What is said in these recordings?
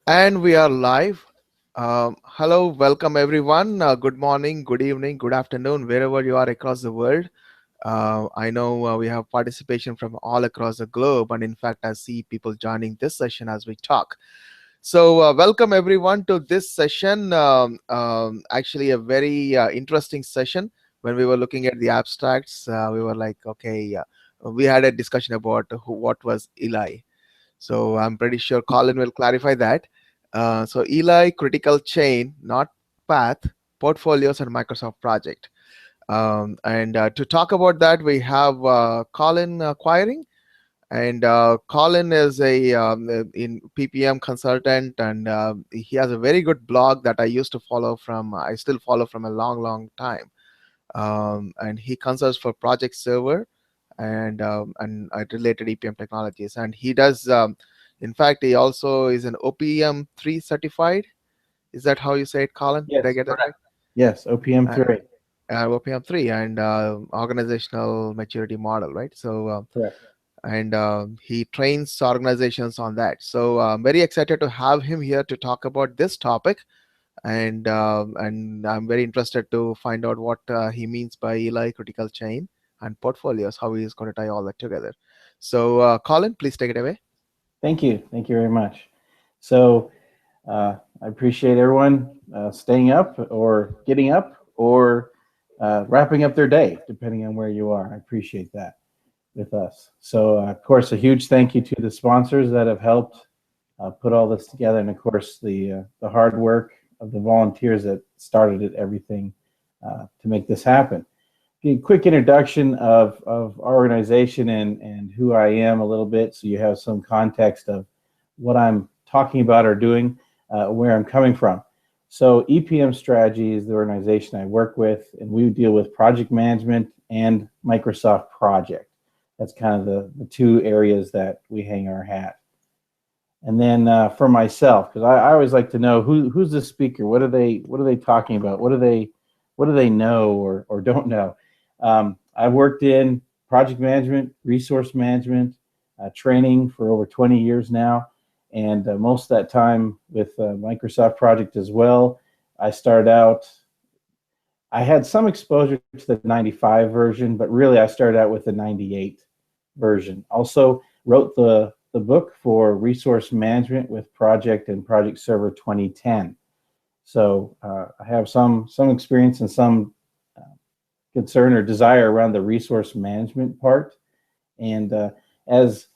And we are live. Hello, welcome everyone. Good morning, good evening, good afternoon, wherever you are across the world. I know we have participation from all across the globe, and in fact, I see people joining this session as we talk. So, welcome everyone to this session. Actually, a very interesting session. When we were looking at the abstracts, we were like, okay, we had a discussion about what was Eli. So I'm pretty sure Colin will clarify that. So Eli, critical chain, not path, portfolios, and Microsoft project. And to talk about that, we have Colin Quiring. And Colin is a in PPM consultant, and he has a very good blog that I used to follow from. I still follow from a long, long time. And he consults for Project Server and related EPM technologies. And he does, in fact, he also is an OPM 3 certified. Is that how you say it, Colin? Did I Yes, get that right? yes, OPM Uh, 3. OPM 3 and organizational maturity model, right? So, Correct. and he trains organizations on that. So I'm very excited to have him here to talk about this topic. And I'm very interested to find out what he means by Eli critical chain and portfolios, how he is going to tie all that together. So, Colin, please take it away. Thank you. Thank you very much. So I appreciate everyone staying up or getting up or wrapping up their day, depending on where you are. I appreciate that with us. So, of course, a huge thank you to the sponsors that have helped put all this together, and of course, the hard work of the volunteers that started it, everything to make this happen. A quick introduction of our organization and who I am a little bit, so you have some context of what I'm talking about or doing, where I'm coming from. So EPM Strategy is the organization I work with, and we deal with project management and Microsoft Project. That's kind of the two areas that we hang our hat. And then for myself, because I always like to know who's the speaker. What are they talking about? What do they know or don't know? I've worked in project management, resource management, training for over 20 years now, and most of that time with Microsoft Project as well. I started out. I had some exposure to the 95 version, but really I started out with the 98 version. Also wrote the book for resource management with Project and Project Server 2010. So I have some experience and some concern or desire around the resource management part. And as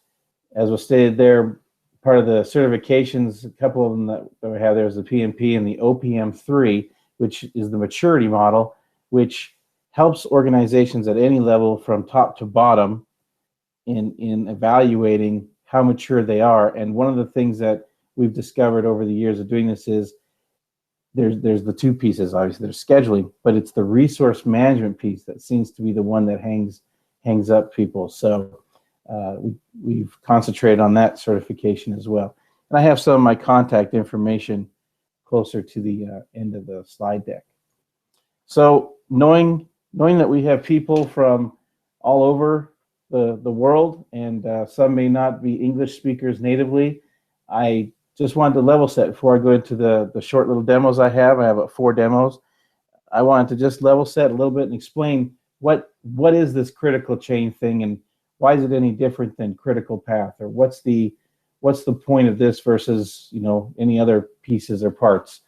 was stated there, part of the certifications, a couple of them that we have there is the PMP and the OPM 3, which is the maturity model, which helps organizations at any level from top to bottom in evaluating how mature they are. And one of the things that we've discovered over the years of doing this is there's the two pieces. Obviously there's scheduling, but it's the resource management piece that seems to be the one that hangs up people. So we've concentrated on that certification as well. And I have some of my contact information closer to the end of the slide deck. So knowing that we have people from all over the world, and some may not be English speakers natively, I just wanted to level set before I go into the short little demos I have. I have about 4 demos. I wanted to just level set a little bit and explain what is this critical chain thing, and why is it any different than critical path, or what's the point of this versus any other pieces or parts.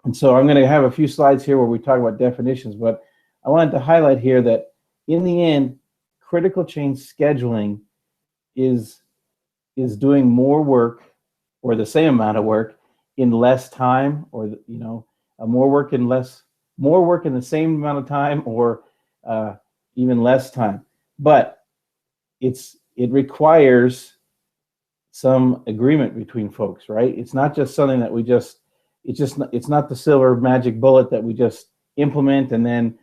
And so I'm going to have a few slides here where we talk about definitions, but I wanted to highlight here that in the end, critical chain scheduling is doing more work or the same amount of work in less time, or more work in the same amount of time, or even less time. But it requires some agreement between folks, right? It's not just something that it's not the silver magic bullet that we just implement and then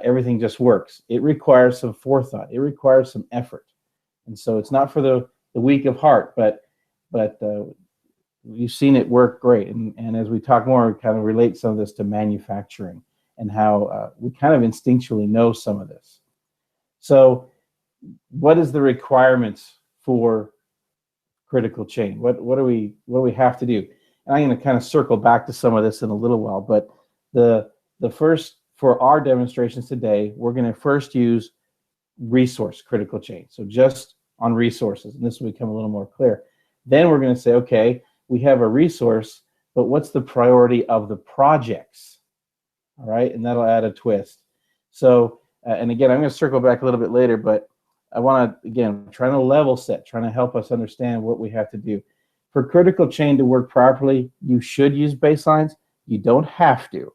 everything just works. It requires some forethought. It requires some effort. And so it's not for the weak of heart, but you've seen it work great. And as we talk more, we kind of relate some of this to manufacturing and how we kind of instinctually know some of this. So what is the requirements for critical chain? What do we have to do? And I'm going to kind of circle back to some of this in a little while, but the first, for our demonstrations today, we're going to first use resource critical chain. So just on resources, and this will become a little more clear. Then we're going to say, okay, we have a resource, but what's the priority of the projects? All right, and that'll add a twist. So, and again, I'm going to circle back a little bit later, but I want to, again, trying to level set, trying to help us understand what we have to do. For critical chain to work properly, you should use baselines. You don't have to.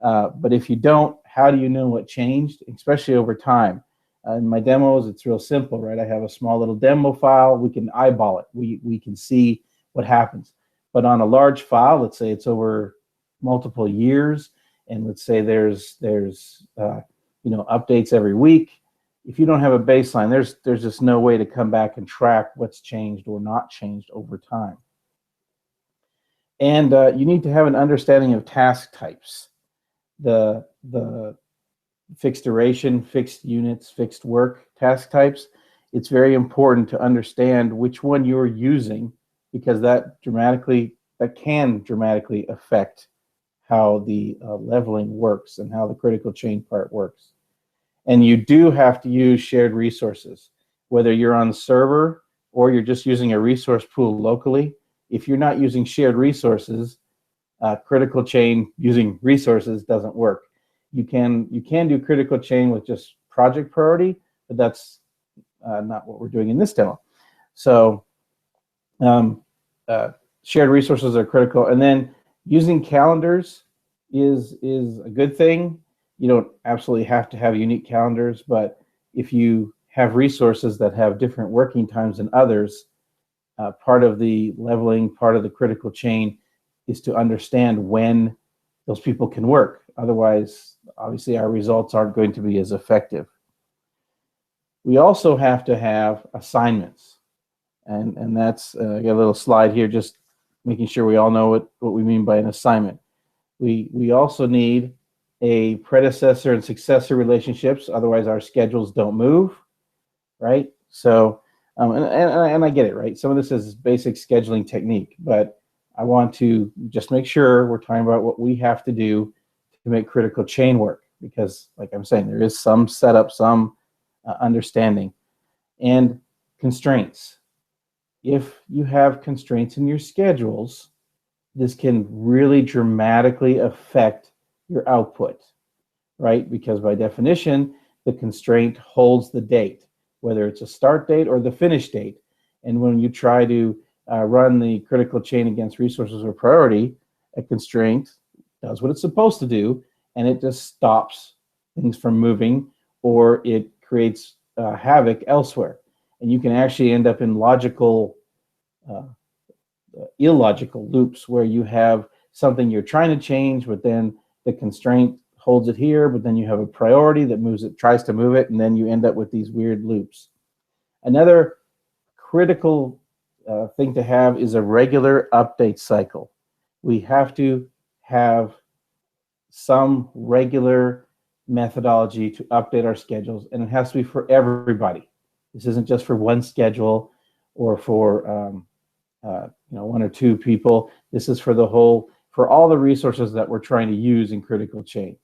But if you don't, how do you know what changed, especially over time? In my demos, it's real simple, right? I have a small little demo file. We can eyeball it. We can see what happens. But on a large file, let's say it's over multiple years, and let's say there's updates every week. If you don't have a baseline, there's just no way to come back and track what's changed or not changed over time. And you need to have an understanding of task types. The fixed duration, fixed units, fixed work task types. It's very important to understand which one you're using, because that can dramatically affect how the leveling works and how the critical chain part works. And you do have to use shared resources, whether you're on the server or you're just using a resource pool locally. If you're not using shared resources, critical chain using resources doesn't work. You can do critical chain with just project priority, but that's not what we're doing in this demo. So shared resources are critical, and then using calendars is a good thing. You don't absolutely have to have unique calendars, but if you have resources that have different working times than others, part of the leveling, part of the critical chain is to understand when those people can work. Otherwise, obviously, our results aren't going to be as effective. We also have to have assignments. And that's, I got a little slide here, just making sure we all know what we mean by an assignment. We also need a predecessor and successor relationships, otherwise our schedules don't move, right? So, and I get it, right? Some of this is basic scheduling technique, but I want to just make sure we're talking about what we have to do to make critical chain work, because like I'm saying, there is some setup, some understanding. And constraints. If you have constraints in your schedules, this can really dramatically affect your output, right? Because by definition, the constraint holds the date, whether it's a start date or the finish date. And when you try to run the critical chain against resources or priority, a constraint does what it's supposed to do, and it just stops things from moving, or it creates havoc elsewhere. And you can actually end up in illogical loops where you have something you're trying to change, but then the constraint holds it here, but then you have a priority that moves it, tries to move it, and then you end up with these weird loops. Another critical thing to have is a regular update cycle. We have to have some regular methodology to update our schedules, and it has to be for everybody. This isn't just for one schedule or for one or two people. This is for for all the resources that we're trying to use in critical chain.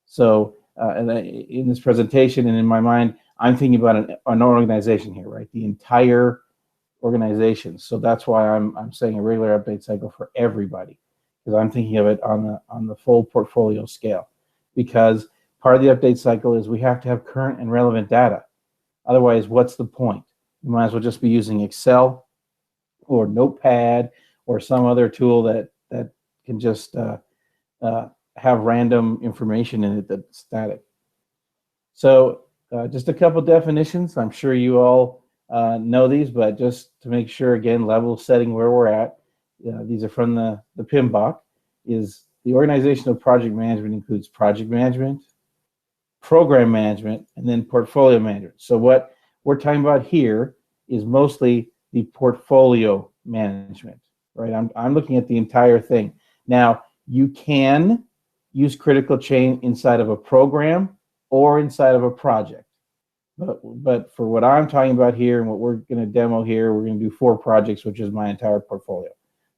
So, in this presentation and in my mind, I'm thinking about an organization here, right? The entire organization. So that's why I'm saying a regular update cycle for everybody, because I'm thinking of it on the full portfolio scale. Because part of the update cycle is we have to have current and relevant data. Otherwise, what's the point? You might as well just be using Excel or Notepad or some other tool that can just have random information in it that's static. So just a couple definitions. I'm sure you all know these, but just to make sure, again, level setting where we're at. These are from the PMBOK. Is the organizational project management includes project management, program management, and then portfolio management. So what we're talking about here is mostly the portfolio management, right? I'm looking at the entire thing. Now, you can use critical chain inside of a program or inside of a project. But for what I'm talking about here and what we're going to demo here, we're going to do 4 projects, which is my entire portfolio.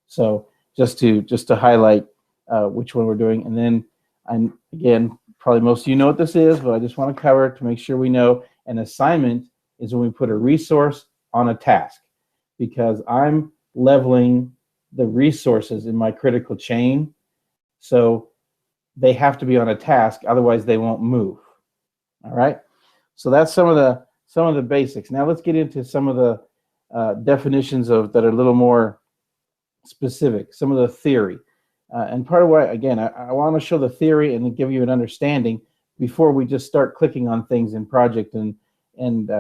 So just to highlight which one we're doing. And then I'm again, probably most of you know what this is, but I just want to cover it to make sure we know. An assignment is when we put a resource on a task, because I'm leveling the resources in my critical chain. So they have to be on a task, otherwise they won't move. All right. So that's some of the basics. Now let's get into some of the definitions of that are a little more specific. Some of the theory, and part of why, again, I want to show the theory and then give you an understanding before we just start clicking on things in project. And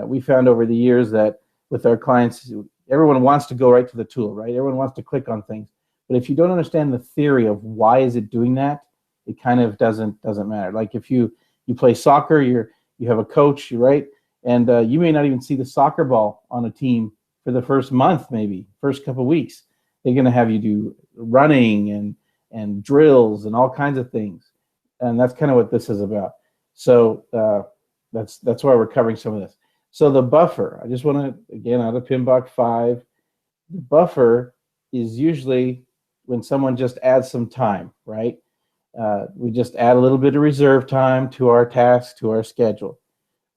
we found over the years that with our clients, everyone wants to go right to the tool, right? Everyone wants to click on things, but if you don't understand the theory of why is it doing that, it kind of doesn't matter. Like if you play soccer, you have a coach, right? And you may not even see the soccer ball on a team for the first month, maybe first couple of weeks. They're going to have you do running and drills and all kinds of things, and that's kind of what this is about. So that's why we're covering some of this. So the buffer, I just want to, again, out of PMBOK 5, the buffer is usually when someone just adds some time, right? We just add a little bit of reserve time to our task, to our schedule.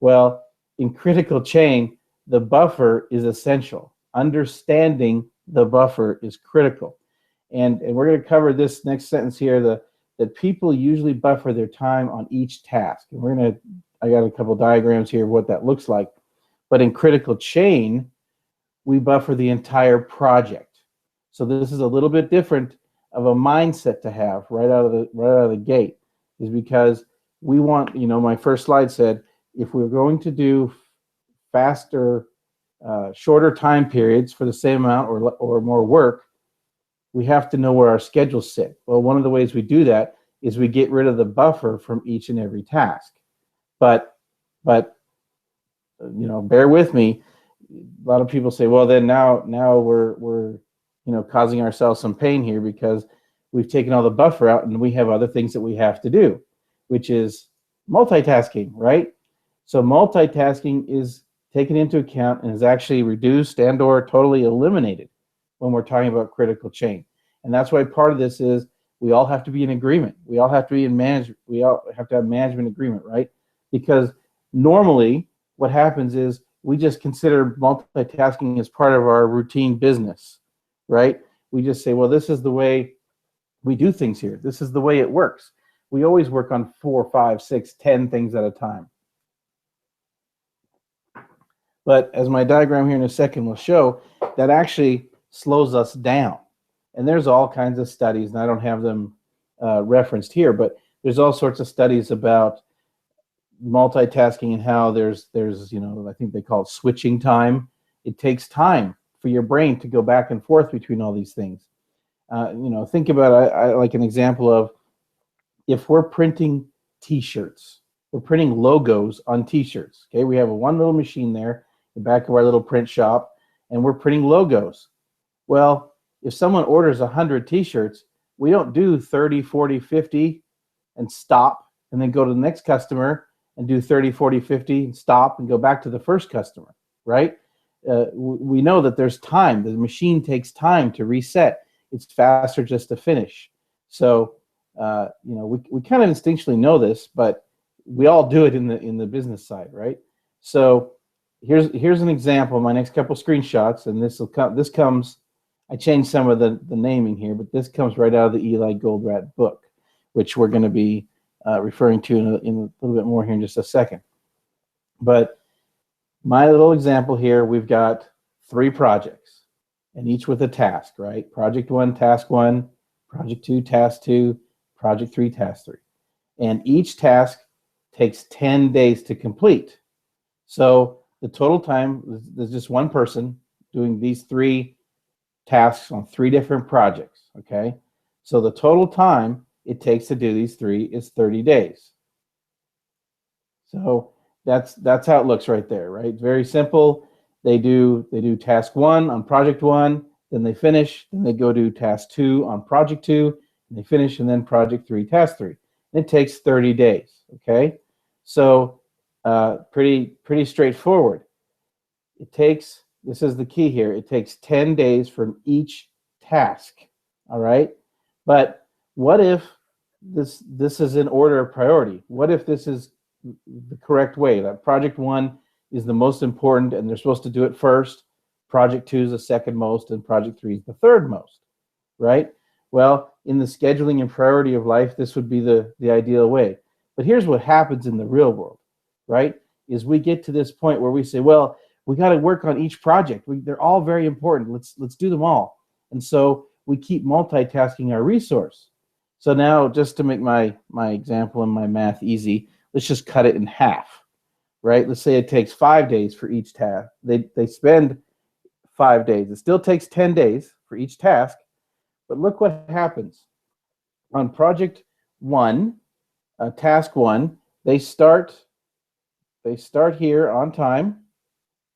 Well, in critical chain, the buffer is essential. Understanding the buffer is critical. And we're going to cover this next sentence here, that people usually buffer their time on each task. And I got a couple diagrams here of what that looks like. But in critical chain, we buffer the entire project. So this is a little bit different of a mindset to have right out of the gate, is because we want, my first slide said, if we're going to do faster, shorter time periods for the same amount or more work, we have to know where our schedules sit. Well, one of the ways we do that is we get rid of the buffer from each and every task. But bear with me. A lot of people say, well, then now we're causing ourselves some pain here because we've taken all the buffer out and we have other things that we have to do, which is multitasking, right? So multitasking is taken into account and is actually reduced and or totally eliminated when we're talking about critical chain. And that's why part of this is we all have to be in agreement. We all have to be in management. We all have to have management agreement, right? Because normally what happens is we just consider multitasking as part of our routine business, right? We just say, well, this is the way we do things here. This is the way it works. We always work on 4, 5, 6, 10 things at a time. But as my diagram here in a second will show, that actually slows us down. And there's all kinds of studies, and I don't have them referenced here, but there's all sorts of studies about multitasking and how there's I think they call it switching time. It takes time for your brain to go back and forth between all these things. Think about I like an example of, if we're printing T-shirts, we're printing logos on T-shirts. Okay, we have one little machine there in the back of our little print shop, and we're printing logos. Well, if someone orders 100 T-shirts, we don't do 30, 40, 50 and stop and then go to the next customer and do 30, 40, 50 and stop and go back to the first customer, right? We know that there's time. The machine takes time to reset. It's faster just to finish. So, we kind of instinctually know this, but we all do it in the business side, right? So here's an example. My next couple screenshots, and this comes. I changed some of the naming here, but this comes right out of the Eli Goldratt book, which we're going to be referring to in a little bit more here in just a second. But my little example here, we've got 3 projects, and each with a task, right? Project 1, task 1, project 2, task 2, project 3, task 3. And each task takes 10 days to complete. So the total time, there's just one person doing these 3 tasks on 3 different projects, okay? So the total time it takes to do these 3 is 30 days. So that's how it looks right there, right? Very simple. They do task 1 on project 1, then they finish, then they go do task 2 on project 2, and they finish, and then project 3, task 3. And it takes 30 days, okay? So pretty straightforward. This is the key here, it takes 10 days from each task All right. But what if this is in order of priority? What if this is the correct way? That project one is the most important and they're supposed to do it first. Project two is the second most, and project three is the third most, right? Well, in the scheduling and priority of life, this would be the ideal way. But here's what happens in the real world, right? Is we get to this point where we say, well, we got to work on each project. They're all very important. Let's do them all. And so we keep multitasking our resource. So now, just to make my example and my math easy, let's just cut it in half, right? Let's say it takes 5 days for each task. They spend 5 days. It still takes 10 days for each task, but look what happens. On project one, task one, they start here on time,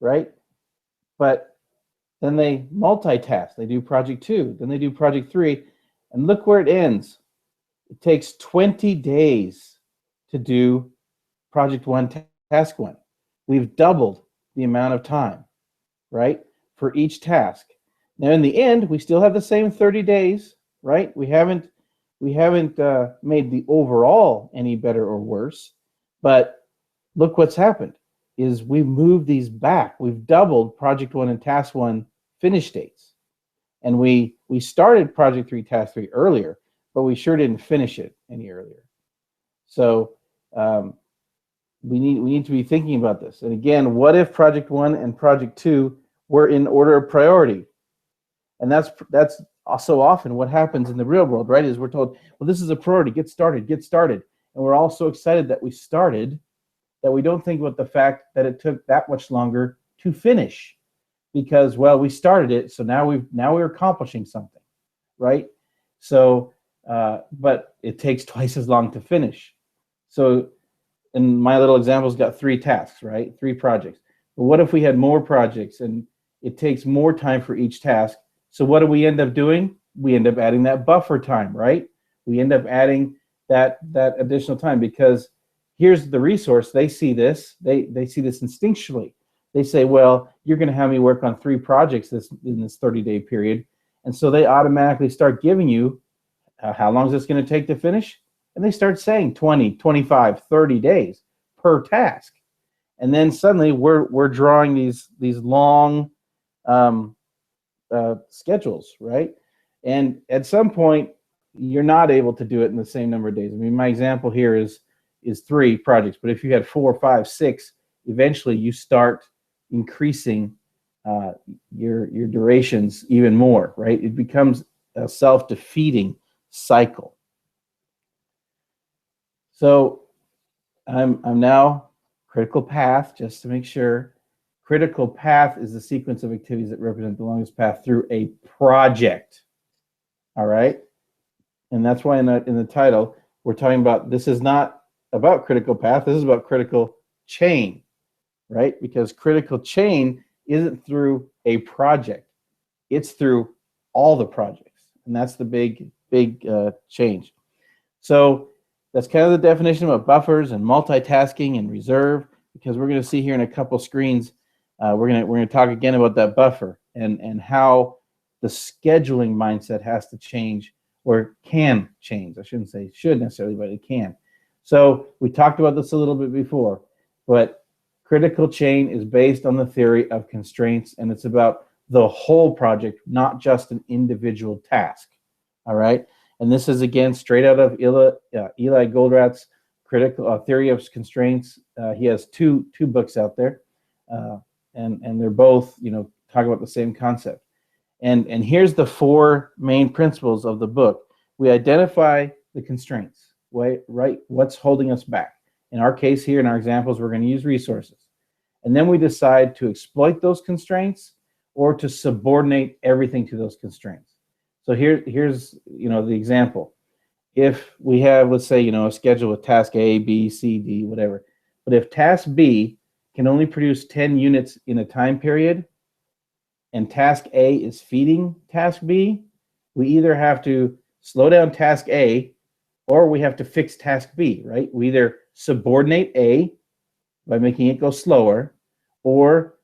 right? But then they multitask. They do project two, then they do project three, and look where it ends. It takes 20 days to do project one, task one. We've doubled the amount of time, right, for each task. Now, in the end, we still have the same 30 days, right? We haven't made the overall any better or worse, but look what's happened is we've moved these back. We've doubled project one and task one finish dates. And we started project three, task three earlier, but we sure didn't finish it any earlier. So we need to be thinking about this. And again, what if project one and project two were in order of priority? And that's so often what happens in the real world, right? Is we're told, well, this is a priority, get started. And we're all so excited that we started that we don't think about the fact that it took that much longer to finish because, well, we started it, so now we're accomplishing something, right? So, but it takes twice as long to finish. So in my little example's got 3 tasks, right? 3 projects. But what if we had more projects and it takes more time for each task? So what do we end up doing? We end up adding that buffer time, right? We end up adding that additional time because here's the resource. They see this. They see this instinctually. They say, well, you're going to have me work on 3 projects in this 30-day period. And so they automatically start giving you how long is this going to take to finish? And they start saying 20, 25, 30 days per task. And then suddenly we're drawing these long schedules, right? And at some point, you're not able to do it in the same number of days. I mean, my example here is 3 projects, but if you had 4, 5, 6, eventually you start increasing your durations even more, right? It becomes a self-defeating cycle. So I'm now critical path, just to make sure. Critical path is the sequence of activities that represent the longest path through a project. All right? And that's why in the title, we're talking about this is not about critical path, this is about critical chain, right? Because critical chain isn't through a project, it's through all the projects. And that's the big change. So that's kind of the definition about buffers and multitasking and reserve, because we're going to see here in a couple screens, we're going to talk again about that buffer and how the scheduling mindset has to change, or can change. I shouldn't say should necessarily, but it can. So we talked about this a little bit before, but critical chain is based on the theory of constraints, and it's about the whole project, not just an individual task. All right. And this is, again, straight out of Eli Goldratt's critical theory of constraints. He has two books out there, and they're both, talk about the same concept. And here's the 4 main principles of the book. We identify the constraints, right? What's holding us back? In our case here, in our examples, we're going to use resources. And then we decide to exploit those constraints or to subordinate everything to those constraints. So here's the example. If we have, let's say, a schedule with task A, B, C, D, whatever. But if task B can only produce 10 units in a time period, and task A is feeding task B, we either have to slow down task A or we have to fix task B, right? We either subordinate A by making it go slower, or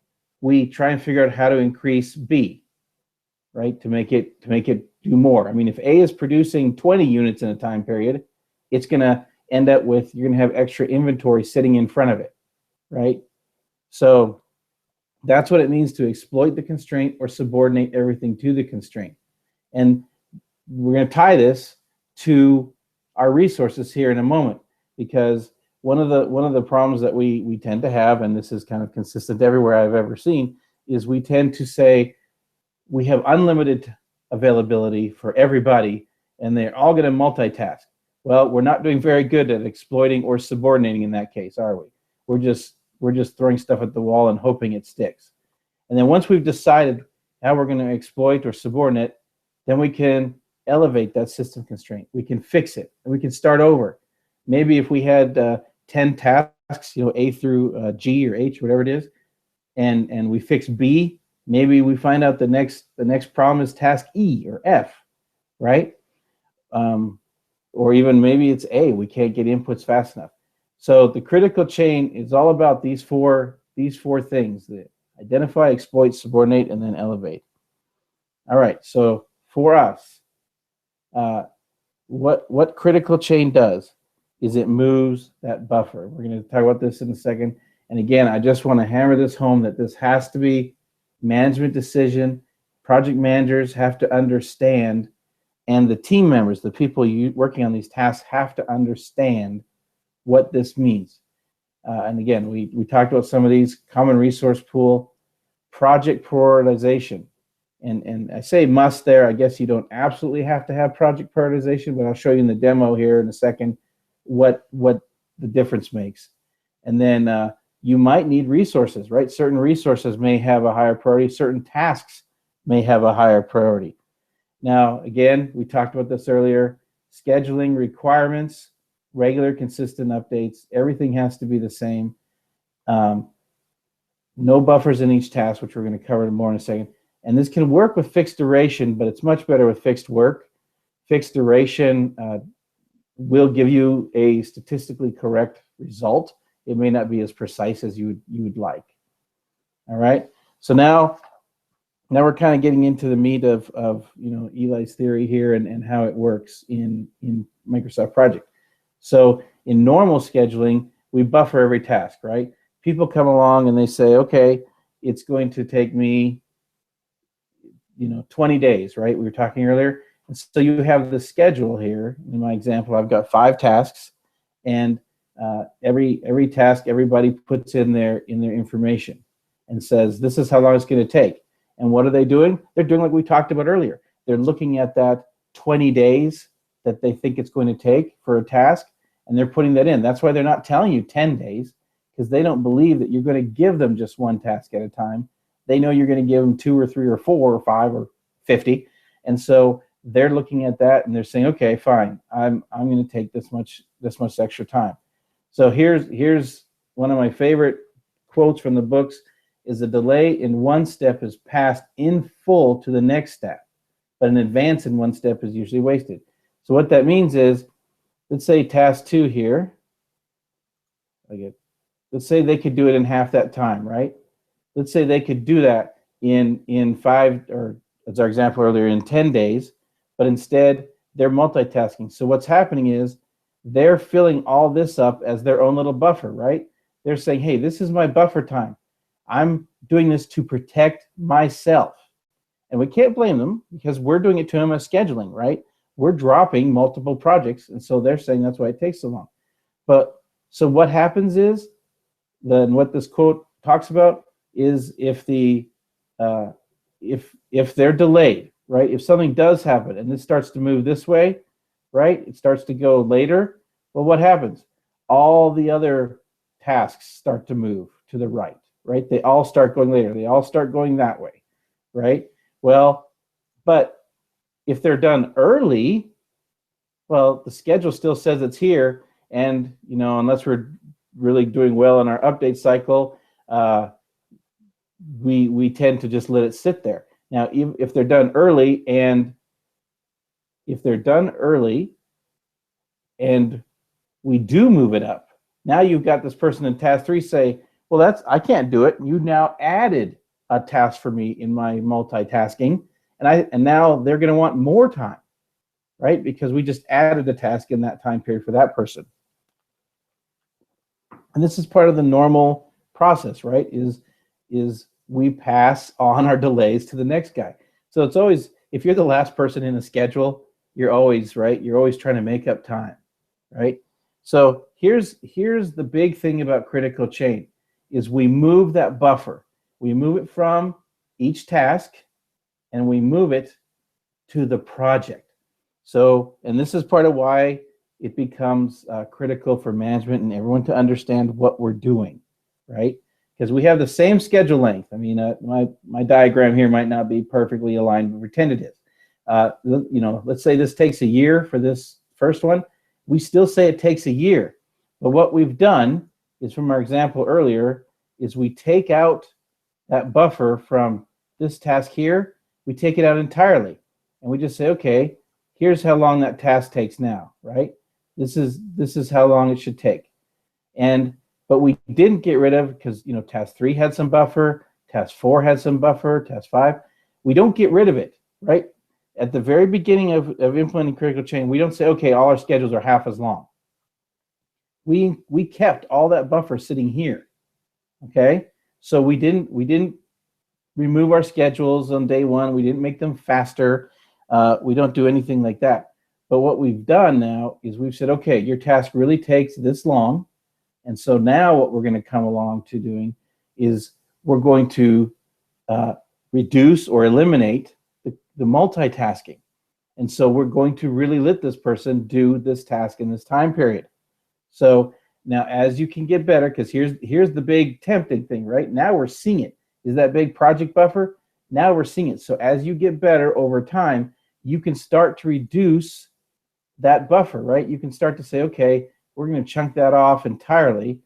we try and figure out how to increase B. right? To make it do more. I mean, if A is producing 20 units in a time period, it's going to end up with, you're going to have extra inventory sitting in front of it, right? So that's what it means to exploit the constraint or subordinate everything to the constraint. And we're going to tie this to our resources here in a moment, because one of the problems that we tend to have, and this is kind of consistent everywhere I've ever seen, is we tend to say we have unlimited availability for everybody and they're all going to multitask. Well, we're not doing very good at exploiting or subordinating in that case, are we? We're just throwing stuff at the wall and hoping it sticks. And then once we've decided how we're going to exploit or subordinate, then we can elevate that system constraint. We can fix it, and we can start over. Maybe if we had 10 tasks, A through G or H, whatever it is, and we fix B, maybe we find out the next problem is task E or F, right? Or even maybe it's A. We can't get inputs fast enough. So the critical chain is all about these four things: the identify, exploit, subordinate, and then elevate. All right. So for us, what critical chain does is it moves that buffer. We're going to talk about this in a second. And again, I just want to hammer this home that this has to be management decision. Project managers have to understand, and the team members, the people working on these tasks, have to understand what this means. And again, we talked about some of these: common resource pool, project prioritization. And I say must there. I guess you don't absolutely have to have project prioritization, but I'll show you in the demo here in a second what the difference makes. And then you might need resources, right? Certain resources may have a higher priority. Certain tasks may have a higher priority. Now, again, we talked about this earlier: scheduling requirements, regular, consistent updates. Everything has to be the same. No buffers in each task, which we're going to cover more in a second. And this can work with fixed duration, but it's much better with fixed work. Fixed duration will give you a statistically correct result. It may not be as precise as you would like. All right. So now we're kind of getting into the meat of Eli's theory here and how it works in Microsoft Project. So in normal scheduling, we buffer every task, right? People come along and they say, okay, it's going to take me 20 days, right? We were talking earlier. And so you have the schedule here. In my example, I've got 5 tasks, and every task, everybody puts in their information and says, this is how long it's going to take. And what are they doing? They're doing like we talked about earlier. They're looking at that 20 days that they think it's going to take for a task, and they're putting that in. That's why they're not telling you 10 days, because they don't believe that you're going to give them just one task at a time. They know you're going to give them 2 or 3 or 4 or 5 or 50. And so they're looking at that and they're saying, okay, fine, I'm going to take this much extra time. So here's one of my favorite quotes from the books: is a delay in one step is passed in full to the next step, but an advance in one step is usually wasted. So what that means is, let's say task 2 here, let's say they could do it in half that time, right? Let's say they could do that in 5, or as our example earlier, in 10 days, but instead they're multitasking. So what's happening is they're filling all this up as their own little buffer, right? They're saying, hey, this is my buffer time. I'm doing this to protect myself. And we can't blame them, because we're doing it to them as scheduling, right? We're dropping multiple projects, and so they're saying that's why it takes so long. But so what happens is, then what this quote talks about is if they're delayed, right? If something does happen and this starts to move this way, right? It starts to go later. Well, what happens? All the other tasks start to move to the right, right? They all start going later. They all start going that way, right? Well, but if they're done early, well, the schedule still says it's here, and unless we're really doing well in our update cycle, we tend to just let it sit there. Now, if they're done early, and we do move it up, now you've got this person in task 3 say, well, I can't do it. You now added a task for me in my multitasking, and and now they're going to want more time, right? Because we just added a task in that time period for that person. And this is part of the normal process, right? Is we pass on our delays to the next guy. So it's always, if you're the last person in a schedule, you're always right. You're always trying to make up time, right? So here's the big thing about critical chain is we move that buffer. We move it from each task and we move it to the project. So, and this is part of why it becomes critical for management and everyone to understand what we're doing, right? Because we have the same schedule length. I mean, my diagram here might not be perfectly aligned, but pretend it is. Let's say this takes a year for this first one. We still say it takes a year. But what we've done is, from our example earlier, is we take out that buffer from this task here. We take it out entirely. And we just say, okay, here's how long that task takes now, right? This is how long it should take. But we didn't get rid of, because task 3 had some buffer, task 4 had some buffer, task 5. We don't get rid of it, right? At the very beginning of implementing critical chain, we don't say, okay, all our schedules are half as long. We kept all that buffer sitting here. Okay? So we didn't remove our schedules on day one. We didn't make them faster. We don't do anything like that. But what we've done now is we've said, okay, your task really takes this long. And so now what we're going to come along to doing is we're going to reduce or eliminate the multitasking. And so we're going to really let this person do this task in this time period. So now as you can get better, because here's the big tempting thing, right? Now we're seeing it. Is that big project buffer? Now we're seeing it. So as you get better over time, you can start to reduce that buffer, right? You can start to say, okay, we're going to chunk that off entirely.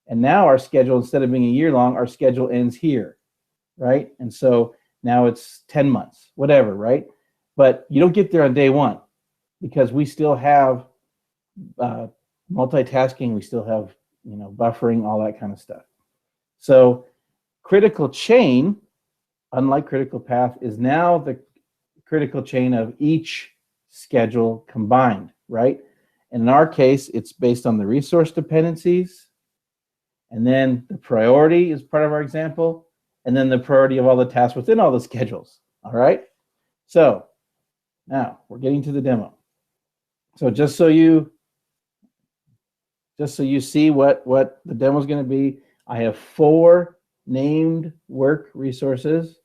And now our schedule, instead of being a year long, our schedule ends here, right? And so now it's 10 months, whatever, right? But you don't get there on day one because we still have multitasking, we still have buffering, all that kind of stuff. So critical chain, unlike critical path, is now the critical chain of each schedule combined, right? And in our case, it's based on the resource dependencies, and then the priority is part of our example, and then the priority of all the tasks within all the schedules, all right? So now we're getting to the demo. So just so you see what the demo is going to be, I have 4 named work resources.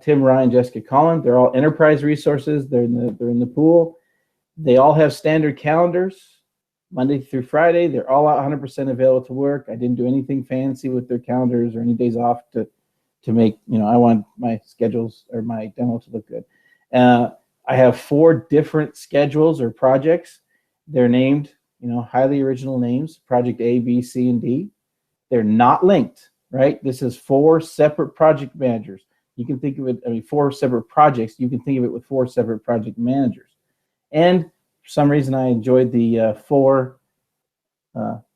Tim, Ryan, Jessica, Colin. They're all enterprise resources. They're in the pool. They all have standard calendars, Monday through Friday. They're all 100% available to work. I didn't do anything fancy with their calendars or any days off to make, I want my schedules or my demo to look good. I have 4 different schedules or projects. They're named, highly original names, project A, B, C, and D. They're not linked, right? This is 4 separate project managers. You can think of it, 4 separate projects. You can think of it with 4 separate project managers. And for some reason, I enjoyed the 4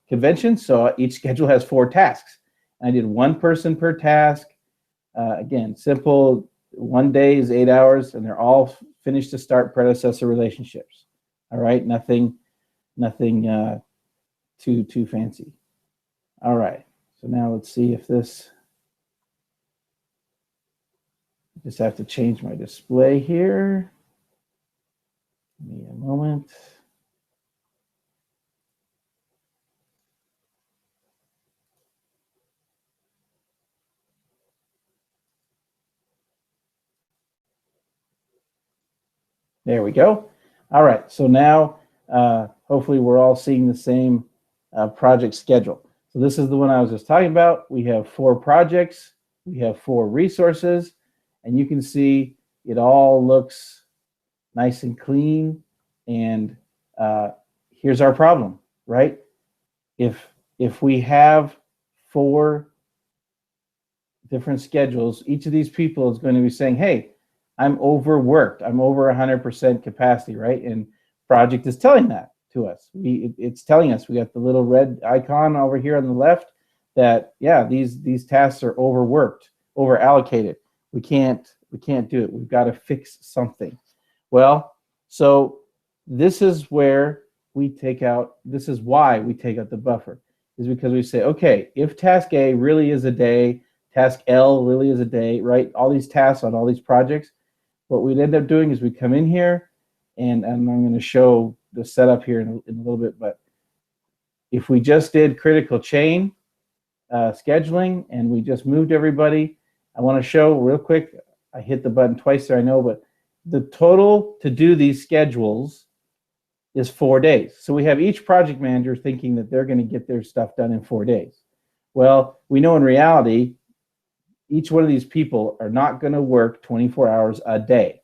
conventions. So each schedule has 4 tasks. I did 1 person per task. Again, simple. 1 day is 8 hours, and they're all finish to start predecessor relationships. All right, nothing too fancy. All right, so now let's see if this. I just have to change my display here. Give me a moment. There we go. All right, so now hopefully we're all seeing the same project schedule. So this is the one I was just talking about. We have 4 projects, we have 4 resources, and you can see it all looks nice and clean. And here's our problem, right? If we have 4 different schedules, each of these people is going to be saying, hey, I'm overworked. I'm over 100% capacity, right? And project is telling that to us. It's telling us, we got the little red icon over here on the left that, yeah, these tasks are overworked, over allocated. We can't We can't do it. We've got to fix something. Well, so this is where we take out, this is why we take out the buffer, is because we say, okay, if task A really is a day, task L really is a day, right? All these tasks on all these projects, what we'd end up doing is we come in here, and I'm going to show the setup here in a little bit, but if we just did critical chain scheduling and we just moved everybody, I want to show real quick, I hit the button twice there, I know, but the total to do these schedules is 4 days. So we have each project manager thinking that they're going to get their stuff done in 4 days. Well, we know in reality, each one of these people are not going to work 24 hours a day,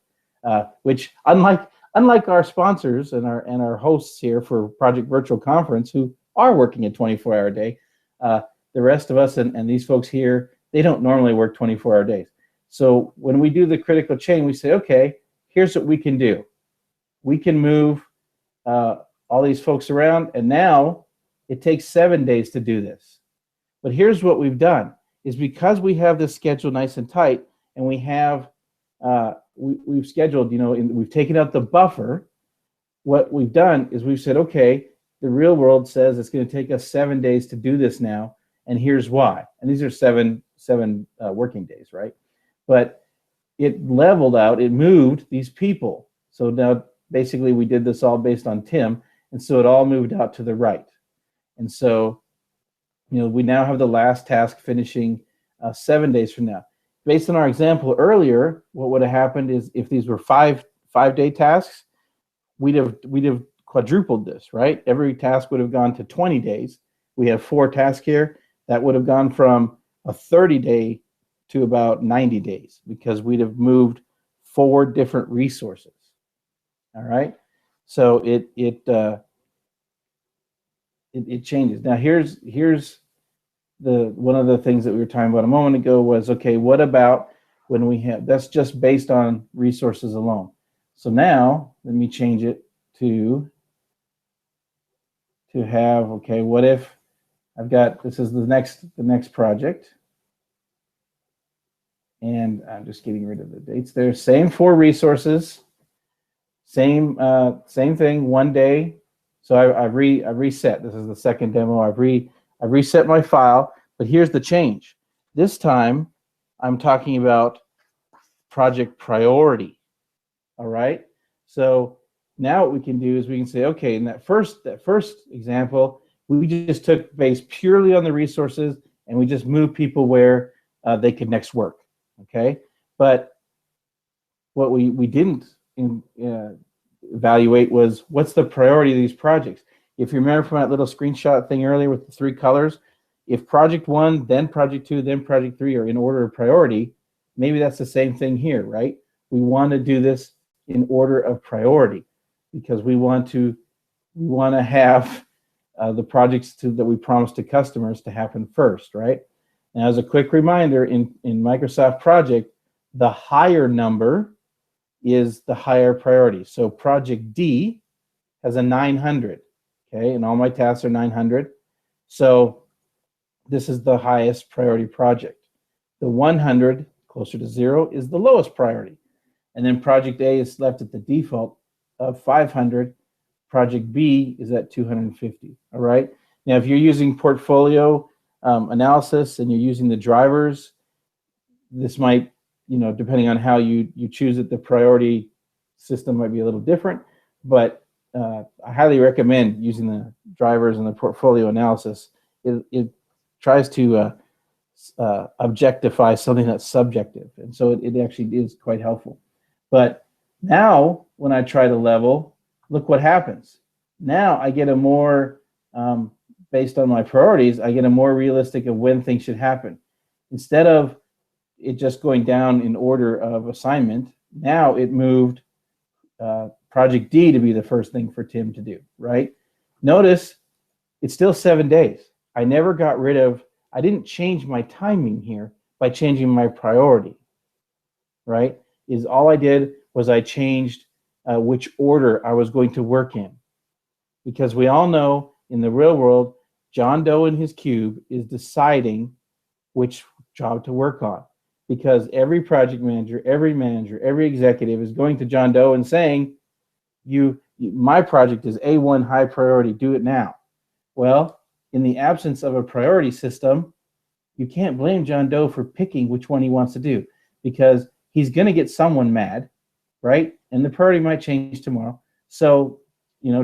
which unlike our sponsors and our hosts here for Project Virtual Conference who are working a 24-hour day, the rest of us and these folks here, they don't normally work 24-hour days. So when we do the critical chain, we say, okay, here's what we can do. We can move all these folks around, and now it takes 7 days to do this. But here's what we've done, is because we have this schedule nice and tight, and we have, we've scheduled, we've taken out the buffer, what we've done is we've said, okay, the real world says it's going to take us 7 days to do this now, and here's why. And these are seven working days, right? But it leveled out, it moved these people. So now basically we did this all based on Tim, and so it all moved out to the right. And so, we now have the last task finishing 7 days from now. Based on our example earlier, what would have happened is if these were five-day tasks, we'd have quadrupled this, right? Every task would have gone to 20 days. We have 4 tasks here. That would have gone from a 30-day to about 90 days because we'd have moved 4 different resources. All right, so it changes. Now here's one of the things that we were talking about a moment ago was, okay, what about when we have, that's just based on resources alone. So now let me change it to have, okay, what if I've got, this is the next project, and I'm just getting rid of the dates there. Same 4 resources, same thing, 1 day. So I've reset. This is the second demo. I've reset my file, but here's the change. This time, I'm talking about project priority. All right. So now what we can do is we can say, okay, in that first example, we just took base purely on the resources, and we just moved people where they could next work. Okay, but what we didn't evaluate was what's the priority of these projects. If you remember from that little screenshot thing earlier with the 3 colors, if project 1, then project 2, then project 3 are in order of priority, maybe that's the same thing here, right? We want to do this in order of priority because we want to have the projects that we promise to customers to happen first, right? Now, as a quick reminder, in Microsoft Project, the higher number is the higher priority. So project D has a 900, okay, and all my tasks are 900. So this is the highest priority project. The 100, closer to 0, is the lowest priority. And then project A is left at the default of 500. Project B is at 250, all right? Now, if you're using portfolio analysis and you're using the drivers, this might, depending on how you choose it, the priority system might be a little different, but I highly recommend using the drivers and the portfolio analysis. It tries to objectify something that's subjective, and so it actually is quite helpful. But now, when I try to level, look what happens. Now I get a more, based on my priorities, I get a more realistic of when things should happen. Instead of it just going down in order of assignment, now it moved project D to be the first thing for Tim to do, right? Notice it's still 7 days. I never got rid of, I didn't change my timing here by changing my priority, right? Is all I did was I changed which order I was going to work in. Because we all know in the real world, John Doe in his cube is deciding which job to work on. because every project manager, every executive is going to John Doe and saying, my project is A1 high priority, do it now. Well, in the absence of a priority system, you can't blame John Doe for picking which one he wants to do, because he's going to get someone mad, right? And the priority might change tomorrow. So,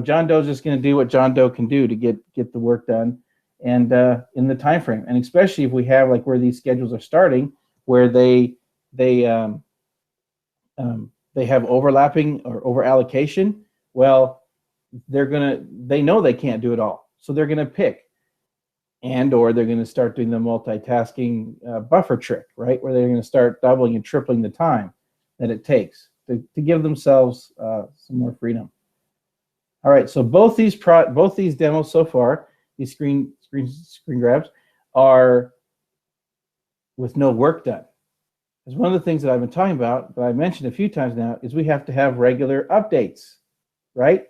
John Doe's just going to do what John Doe can do to get the work done, and in the time frame. And especially if we have like where these schedules are starting, where they have overlapping or over allocation. Well, they know they can't do it all, so they're gonna pick, or they're gonna start doing the multitasking buffer trick, right, where they're gonna start doubling and tripling the time that it takes to give themselves some more freedom. All right, so both these demos so far, these screen grabs, are with no work done. Because one of the things that I've been talking about, that I mentioned a few times now, is we have to have regular updates, right?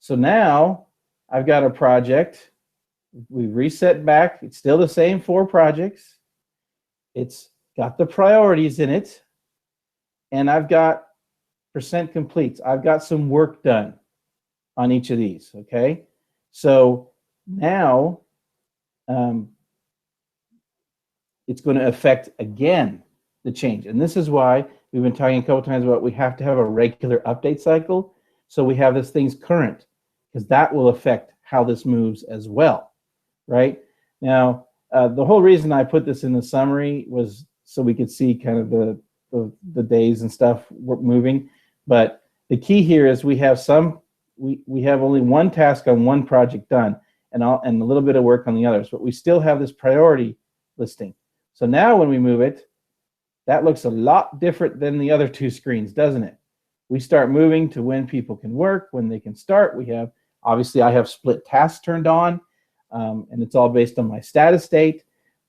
So now I've got a project. We reset back. It's still the same 4 projects. It's got the priorities in it. And I've got percent completes. I've got some work done on each of these, okay? So now it's going to affect, again, the change. And this is why we've been talking a couple times about we have to have a regular update cycle, so we have this thing's current, because that will affect how this moves as well, right? Now, the whole reason I put this in the summary was so we could see kind of the days and stuff moving. But the key here is we have only one task on one project done, and a little bit of work on the others, but we still have this priority listing. So now when we move it, that looks a lot different than the other 2 screens, doesn't it? We start moving to when people can work, when they can start. Obviously I have split tasks turned on, and it's all based on my status state.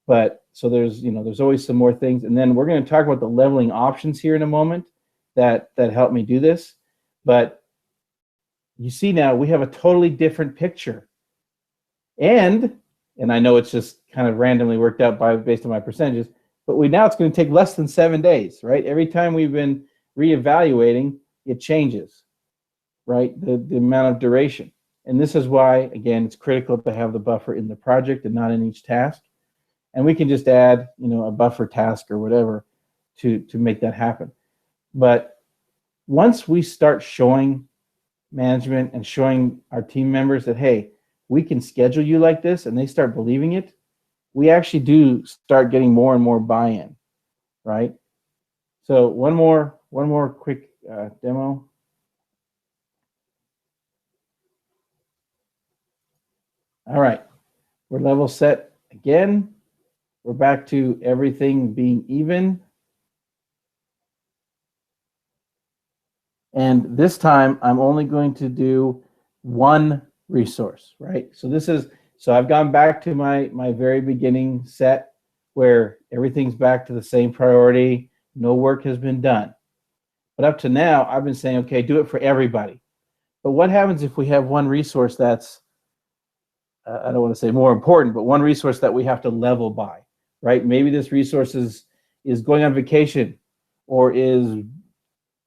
But so there's always some more things. And then we're going to talk about the leveling options here in a moment that help me do this. But you see now we have a totally different picture. And I know it's just kind of randomly worked out based on my percentages, but it's going to take less than 7 days, right? Every time we've been reevaluating, it changes, right? The amount of duration. And this is why, again, it's critical to have the buffer in the project and not in each task. And we can just add, a buffer task or whatever to make that happen. But once we start showing management and showing our team members that, hey, we can schedule you like this, and they start believing it, we actually do start getting more and more buy-in, right? So one more quick demo. All right, we're level set again. We're back to everything being even. And this time I'm only going to do one resource, right? So I've gone back to my very beginning set where everything's back to the same priority. No work has been done. But up to now, I've been saying, okay, do it for everybody. But what happens if we have one resource that's, I don't want to say more important, but one resource that we have to level by, right? Maybe this resource is going on vacation, or is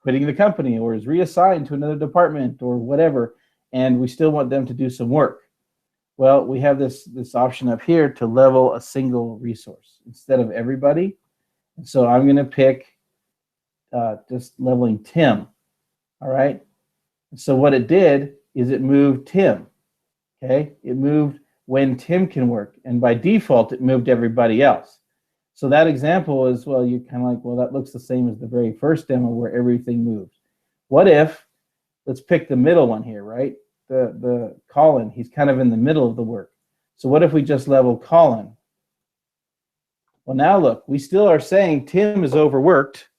quitting the company, or is reassigned to another department, or whatever, and we still want them to do some work. Well, we have this option up here to level a single resource instead of everybody. And so I'm going to pick just leveling Tim. All right. So what it did is it moved Tim. Okay. It moved when Tim can work. And by default, it moved everybody else. So that example is, well, you're kind of like, well, that looks the same as the very first demo where everything moves. What if, let's pick the middle one here, right? The Colin, he's kind of in the middle of the work. So what if we just level Colin? Well, now look, we still are saying Tim is overworked,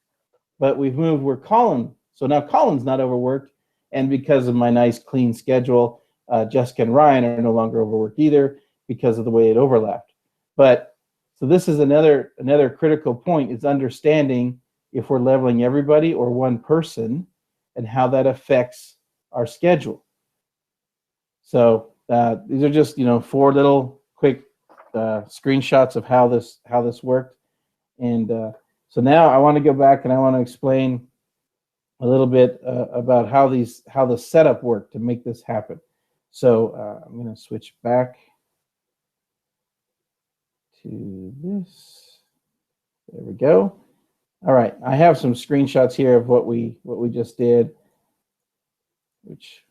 but we've moved where Colin, so now Colin's not overworked, and because of my nice clean schedule, Jessica and Ryan are no longer overworked either because of the way it overlapped. But so this is another critical point, is understanding if we're leveling everybody or one person and how that affects our schedule. So these are just 4 little quick screenshots of how this worked. And So now I want to go back and I want to explain a little bit about how the setup worked to make this happen. So I'm going to switch back to this. There we go. All right, I have some screenshots here of what we just did, which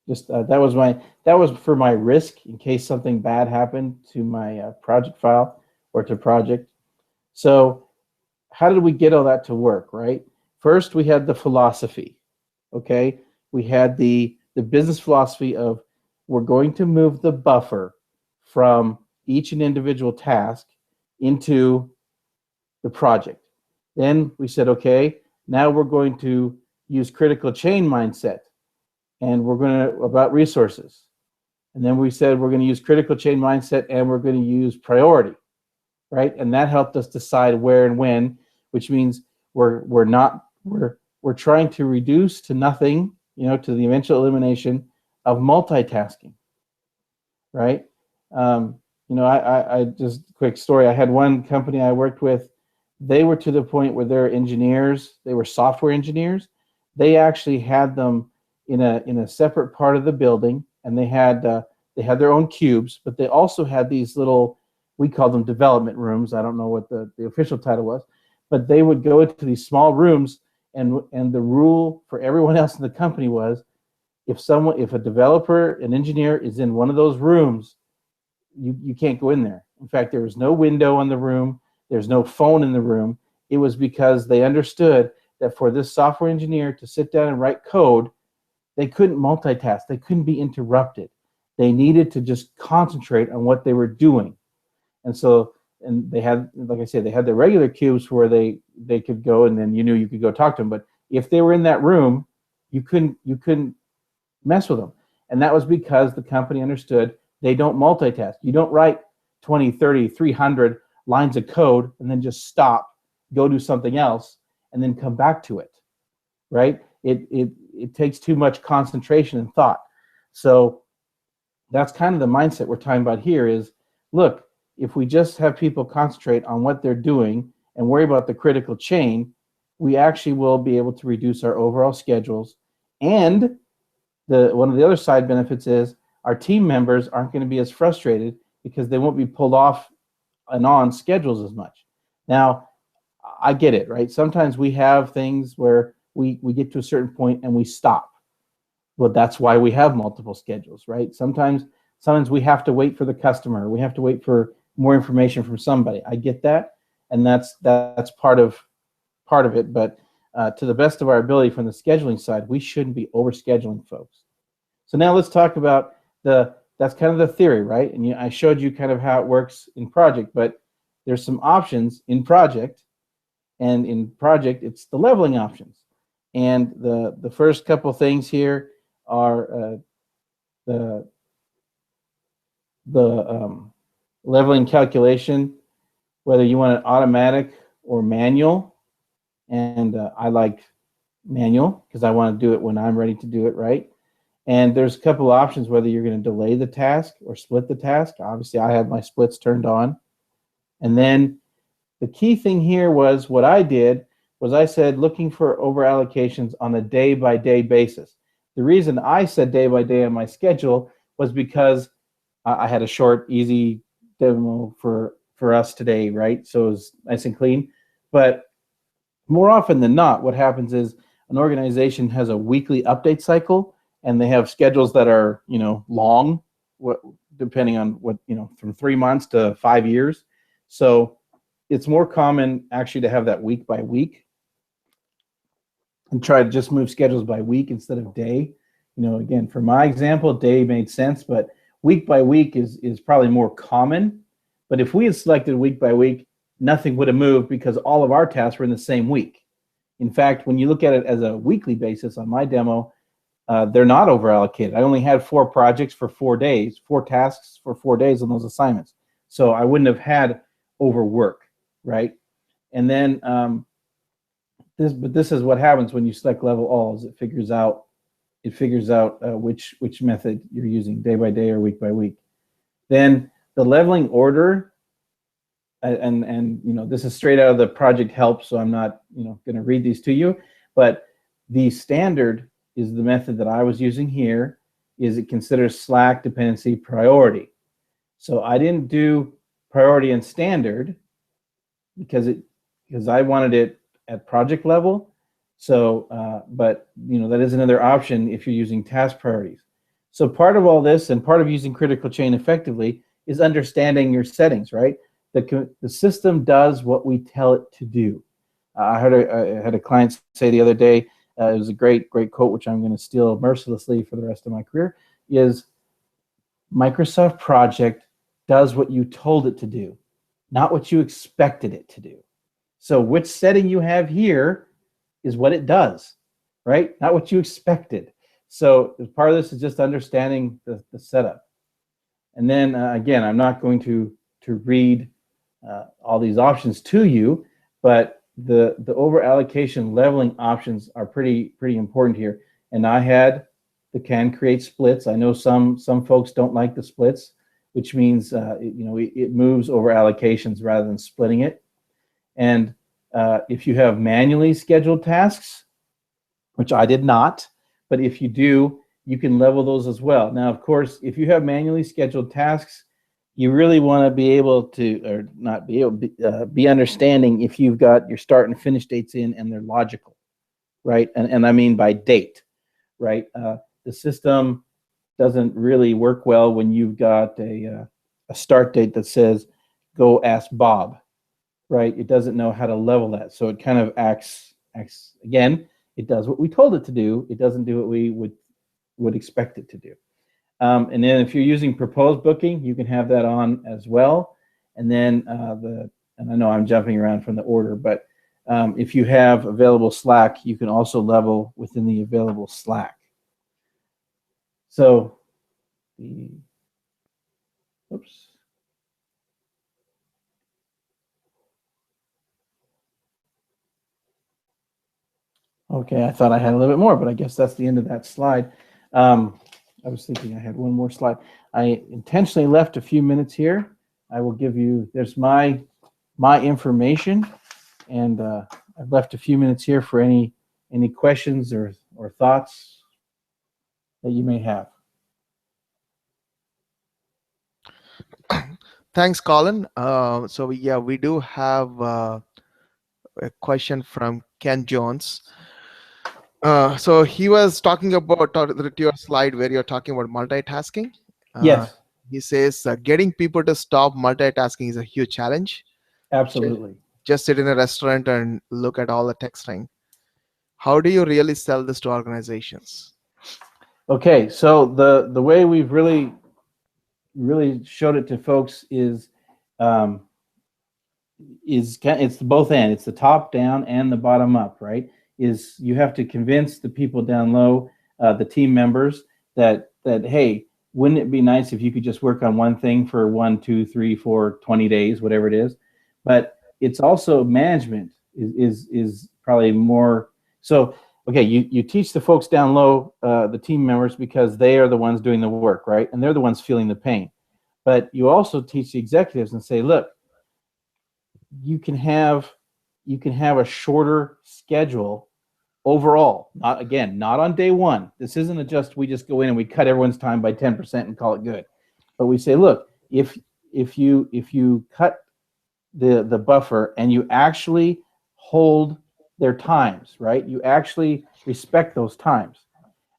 just that was for my risk in case something bad happened to my project file or to project. So how did we get all that to work, right? First, we had the philosophy, okay? We had the business philosophy of we're going to move the buffer from each and individual task into the project. Then we said, okay, now we're going to use critical chain mindset, and we're going to about resources. And then we said we're going to use critical chain mindset and we're going to use priority, right? And that helped us decide where and when, which means we're trying to reduce to nothing, to the eventual elimination of multitasking, right? I just quick story. I had one company I worked with. They were to the point where their engineers, they were software engineers. They actually had them in a separate part of the building, and they had their own cubes, but they also had these little, we call them development rooms. I don't know what the official title was, but they would go into these small rooms, and the rule for everyone else in the company was if a developer, an engineer is in one of those rooms, you can't go in there. In fact, there was no window in the room. There's no phone in the room. It was because they understood that for this software engineer to sit down and write code, they couldn't multitask. They couldn't be interrupted. They needed to just concentrate on what they were doing. And so, and they had, like I said, they had the regular cubes where they could go, and then you could go talk to them. But if they were in that room, you couldn't mess with them. And that was because the company understood they don't multitask. You don't write 20, 30, 300 lines of code and then just stop, go do something else, and then come back to it, right? It takes too much concentration and thought. So that's kind of the mindset we're talking about here is, look, if we just have people concentrate on what they're doing and worry about the critical chain, we actually will be able to reduce our overall schedules. And one of the other side benefits is our team members aren't going to be as frustrated because they won't be pulled off and on schedules as much. Now, I get it, right? Sometimes we have things where we get to a certain point and we stop. Well, that's why we have multiple schedules, right? Sometimes we have to wait for the customer. We have to wait for more information from somebody. I get that, and that's part of it. But to the best of our ability from the scheduling side, we shouldn't be over scheduling folks. So now let's talk about that's kind of the theory, right? And I showed you kind of how it works in project, but there's some options in project, and in project it's the leveling options. And the first couple things here are the leveling calculation, whether you want it automatic or manual. And I like manual because I want to do it when I'm ready to do it, right? And there's a couple of options whether you're going to delay the task or split the task. Obviously, I have my splits turned on. And then the key thing here was what I did was I said looking for over allocations on a day-by-day basis. The reason I said day-by-day on my schedule was because I had a short, easy demo for us today, right? So it was nice and clean. But more often than not, what happens is an organization has a weekly update cycle, and they have schedules that are, long, depending on what, from 3 months to 5 years. So it's more common actually to have that week by week and try to just move schedules by week instead of day. Again, for my example, day made sense, but week by week is probably more common. But if we had selected week by week, nothing would have moved because all of our tasks were in the same week. In fact, when you look at it as a weekly basis on my demo, they're not over allocated. I only had 4 projects for 4 days, 4 tasks for 4 days on those assignments. So I wouldn't have had overwork, right? And then this is what happens when you select level all, is it figures out which method you're using, day by day or week by week. Then the leveling order, and this is straight out of the project help, so I'm not going to read these to you, but the standard is the method that I was using here. Is it considers Slack dependency priority? So I didn't do priority and standard because I wanted it at project level. So, but that is another option if you're using task priorities. So part of all this and part of using critical chain effectively is understanding your settings, right? The system does what we tell it to do. I had a client say the other day, it was a great quote, which I'm going to steal mercilessly for the rest of my career, is Microsoft Project does what you told it to do, not what you expected it to do. So which setting you have here is what it does, right? Not what you expected. So part of this is just understanding the setup. And then again, I'm not going to read all these options to you, but the over allocation leveling options are pretty important here. And I had the can create splits. I know some folks don't like the splits, which means it moves over allocations rather than splitting it. And if you have manually scheduled tasks, which I did not, but if you do, you can level those as well. Now, of course, if you have manually scheduled tasks, you really want to be able to, or not be able to, be understanding if you've got your start and finish dates in and they're logical, right? And I mean by date, right? The system doesn't really work well when you've got a start date that says, go ask Bob, right? It doesn't know how to level that. So it kind of acts again, it does what we told it to do. It doesn't do what we would expect it to do. And then if you're using proposed booking, you can have that on as well. And then and I know I'm jumping around from the order, but if you have available Slack, you can also level within the available Slack. So oops. Okay, I thought I had a little bit more, but I guess that's the end of that slide. I was thinking I had one more slide. I intentionally left a few minutes here. I will give you, there's my information, and I've left a few minutes here for any questions or thoughts that you may have. Thanks, Colin. So yeah, we do have a question from Ken Jones. So he was talking about to your slide where you're talking about multitasking. Yes, He says getting people to stop multitasking is a huge challenge. absolutely. Just sit in a restaurant and look at all the texting. How do you really sell this to organizations? Okay, so the way we've really showed it to folks is it's both end. It's the top down and the bottom up, right? Is you have to convince the people down low, the team members, that hey, wouldn't it be nice if you could just work on one thing for 1, 2, 3, 4, 20 days, whatever it is. But it's also management is probably more so. Okay, you teach the folks down low, the team members, because they are the ones doing the work, right? And they're the ones feeling the pain. But you also teach the executives and say, look, you can have a shorter schedule overall. Not on day one. This isn't we just go in and we cut everyone's time by 10% and call it good. But we say, look, if you cut the buffer and you actually hold their times, right? You actually respect those times,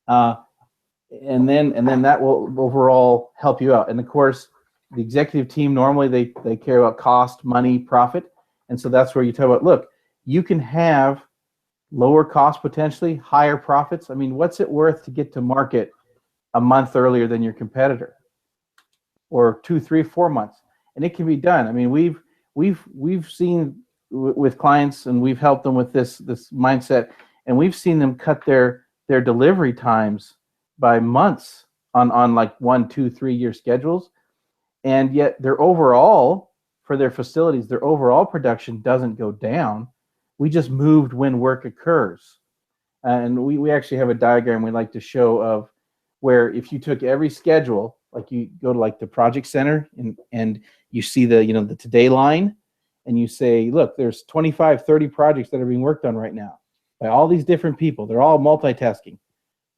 and then that will overall help you out. And of course, the executive team normally they care about cost, money, profit, and so that's where you talk about, look, you can have lower cost, potentially higher profits. I mean, what's it worth to get to market a month earlier than your competitor, or 2, 3, 4 months? And it can be done. I mean, we've seen with clients, and we've helped them with this mindset, and we've seen them cut their delivery times by months on like 1, 2, 3 year schedules, and yet their overall, for their facilities, their overall production doesn't go down. We just moved when work occurs. And we actually have a diagram we like to show of where if you took every schedule, like you go to like the project center and you see the the today line, and you say, look, there's 25, 30 projects that are being worked on right now by all these different people. They're all multitasking.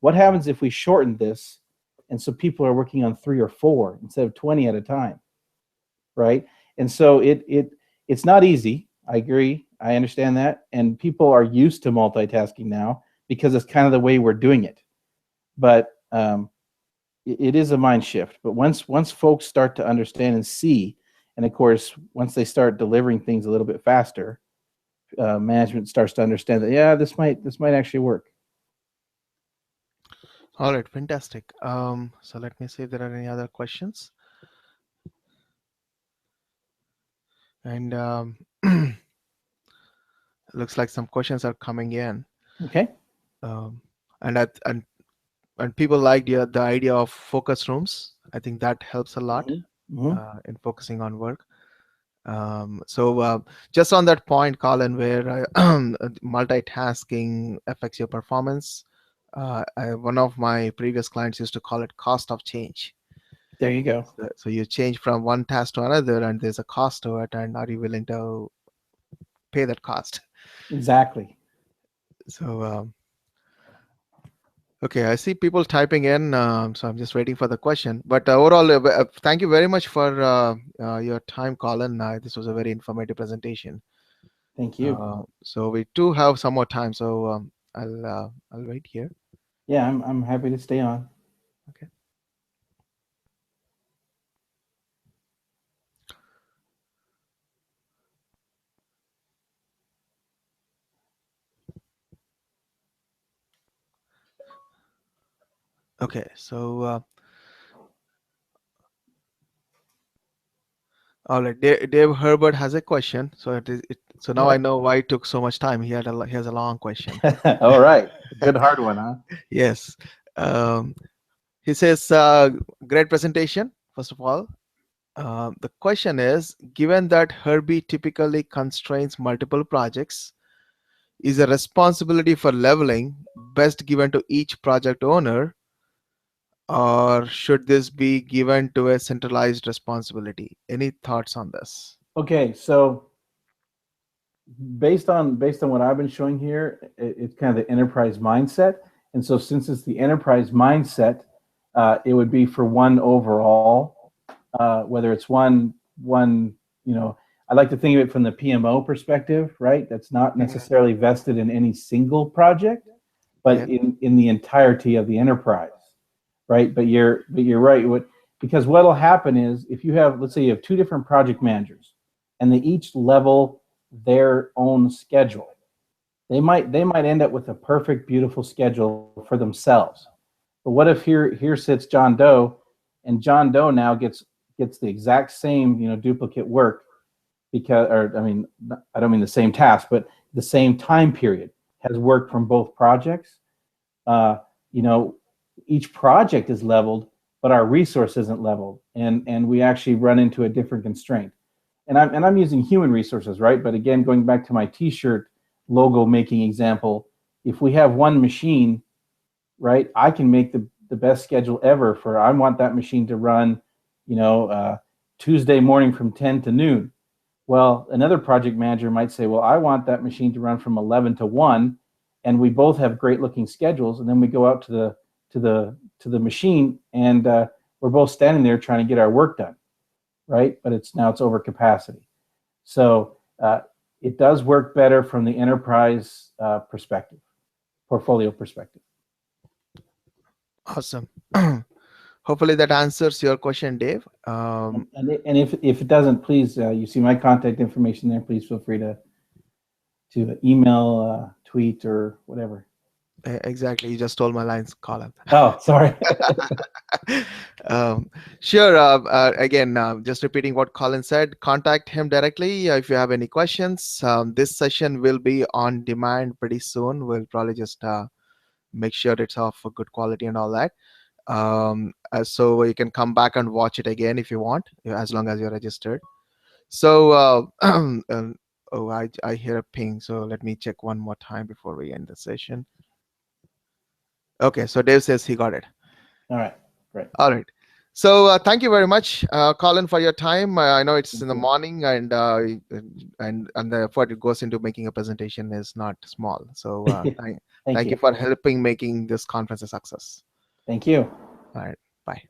What happens if we shorten this and so people are working on 3 or 4 instead of 20 at a time, right? And so it's not easy. I agree. I understand that. And people are used to multitasking now because it's kind of the way we're doing it. But it is a mind shift. But once folks start to understand and see, and of course, once they start delivering things a little bit faster, management starts to understand that, yeah, this might actually work. All right, fantastic. So let me see if there are any other questions. And looks like some questions are coming in. Okay. Um, and I, and people like the idea of focus rooms. I think that helps a lot Mm-hmm. in focusing on work. So just on that point, Colin, where multitasking affects your performance, one of my previous clients used to call it cost of change. There you go. So you change from one task to another, and there's a cost to it, and are you willing to pay that cost? Exactly. So okay, I see people typing in, so I'm just waiting for the question. But overall, thank you very much for your time, Colin. This was a very informative presentation. Thank you. So we do have some more time, so I'll wait here. Yeah, I'm happy to stay on. Okay. Okay. So all right, Dave Herbert has a question. So so All now I right. know why it took so much time. He has a long question. All right. A good hard one, huh? Yes. Um, he says, great presentation. First of all, the question is, given that Herbie typically constrains multiple projects, is the responsibility for leveling best given to each project owner, or should this be given to a centralized responsibility? Any thoughts on this? Okay, so based on what I've been showing here, it's kind of the enterprise mindset. And so since it's the enterprise mindset, it would be for one overall, whether it's one, you know, I like to think of it from the PMO perspective, right? That's not necessarily vested in any single project, but Yeah. in the entirety of the enterprise, right? But you're right. Because what'll happen is if you have, let's say you have two different project managers and they each level their own schedule, they might end up with a perfect, beautiful schedule for themselves. But what if here sits John Doe, and John Doe now gets the exact same, duplicate work, because, or I mean, I don't mean the same task, but the same time period, has work from both projects. uh, you know, each project is leveled, but our resource isn't leveled, and we actually run into a different constraint. And I'm using human resources, right? But again, going back to my T-shirt logo making example, if we have one machine, right, I can make the best schedule ever for, I want that machine to run, you know, Tuesday morning from 10 to noon. Well, another project manager might say, well, I want that machine to run from 11 to 1, and we both have great looking schedules, and then we go out to the machine, and we're both standing there trying to get our work done, right? But it's over capacity. So it does work better from the enterprise perspective, portfolio perspective. Awesome. Hopefully that answers your question, Dave. And if it doesn't, please, you see my contact information there. Please feel free to email, tweet, or whatever. Exactly. You just stole my lines, Colin. Oh, sorry. um, sure. Again, just repeating what Colin said, contact him directly if you have any questions. This session will be on demand pretty soon. We'll probably just make sure it's of a good quality and all that. So you can come back and watch it again if you want, as long as you're registered. So, oh, I hear a ping. So let me check one more time before we end the session. Okay, so Dave says he got it. All right, great. All right. So thank you very much, Colin, for your time. I know it's in Thank the you. morning, and the effort it goes into making a presentation is not small. So Thank thank you you. for helping making this conference a success. Thank you. All right, bye.